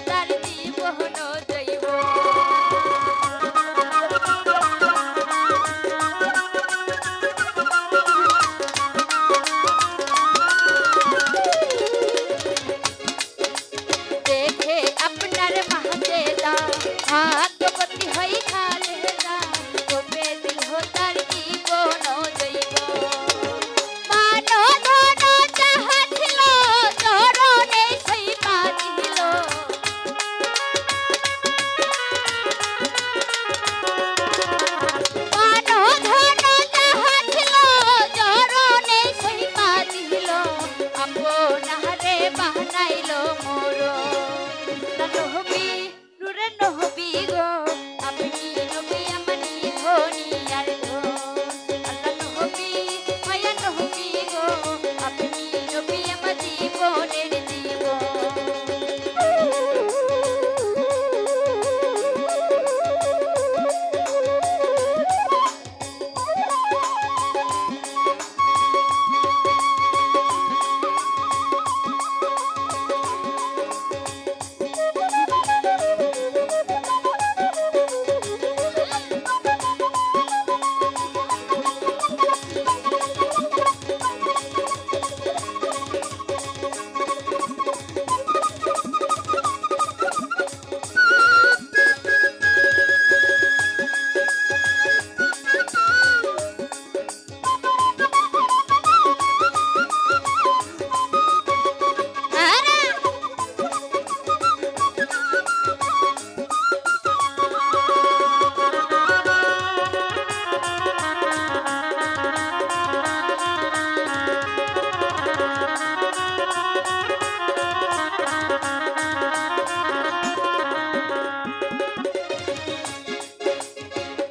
তার জীবন জৈব দেখে আপনার মাঝে দা ভাগ্যবতী হই খালে দা তবে দিল তার জীবন জৈব মানো ধন যাহা ছিল চরণে সেই পা দিল মানো ধন যাহা ছিল চরণে সেই পা দিল আপনারে বানাইল মোর নহবি নুরে নহবি গো আপনি নবী আমানি ধনী আর আল্লাহ নহবি মায়া নহবি গো আপনি নবী আমার জীবনের জীবন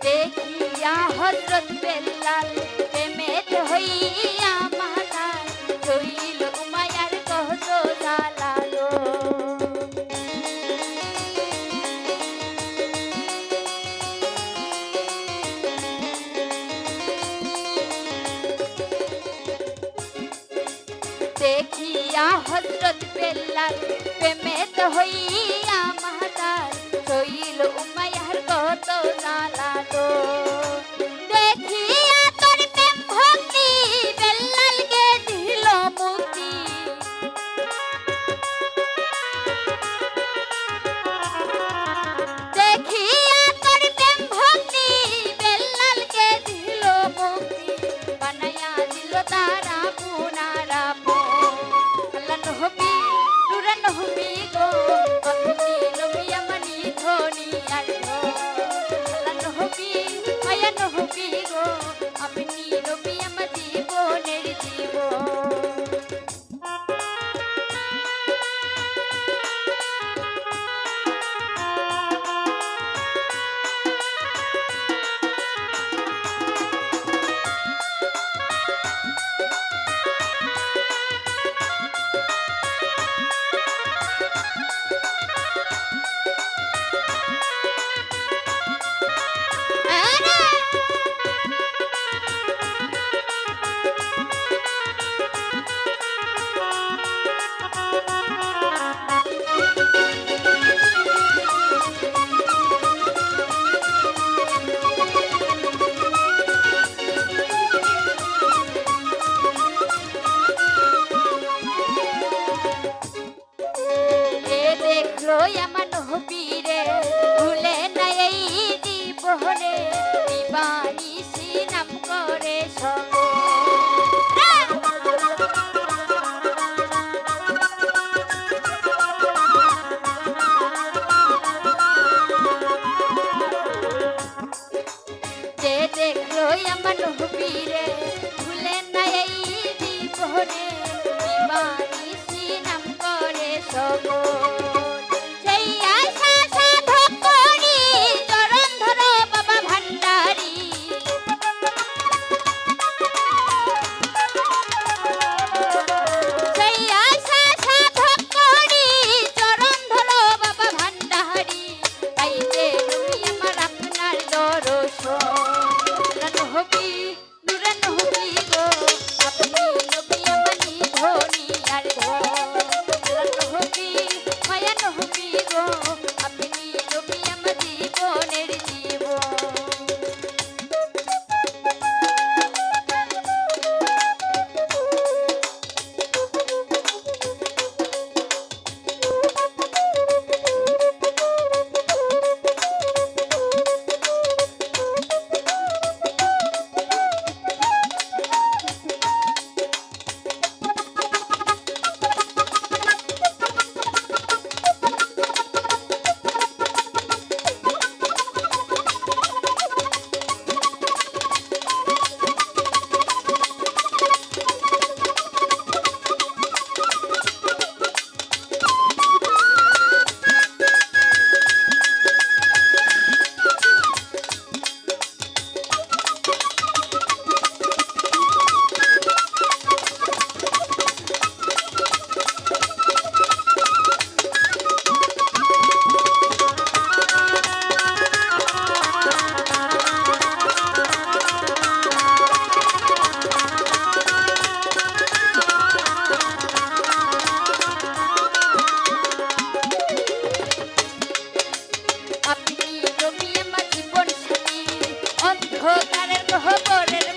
দেখিয়া হযরত বেলাল প্রেমেত হইয়া মাতাল হইল উমাইয়ার কত জালালো দেখিয়া হযরত বেলাল প্রেমেত হইয়া মাতাল হইল উমাইয়ার কত জালালো দেখিয়া তোর প্রেম ভক্তি বেলালকে দিল মুক্তি দেখিয়া তোর প্রেম ভক্তি বেলালকে দিল মুক্তি বানায়া দিল তারা পুনারা আল্লাহ নহবি নুরে নহবি গো আপনি নবী আমানি ধনী আর আল্লাহ নহবি মায়া নহবি গো আপনি নবী আমার জীবনের জীবন দেখলো আমার নহবীরে ভুলে নাই এই জীবনে দিবানিশি নাম করে সঙ্গ যে দেখলো আমার নহবীরে ভুলে নাই এই জীবনে দিবানিশি নাম করে সঙ্গ অন্ধকারের খবরের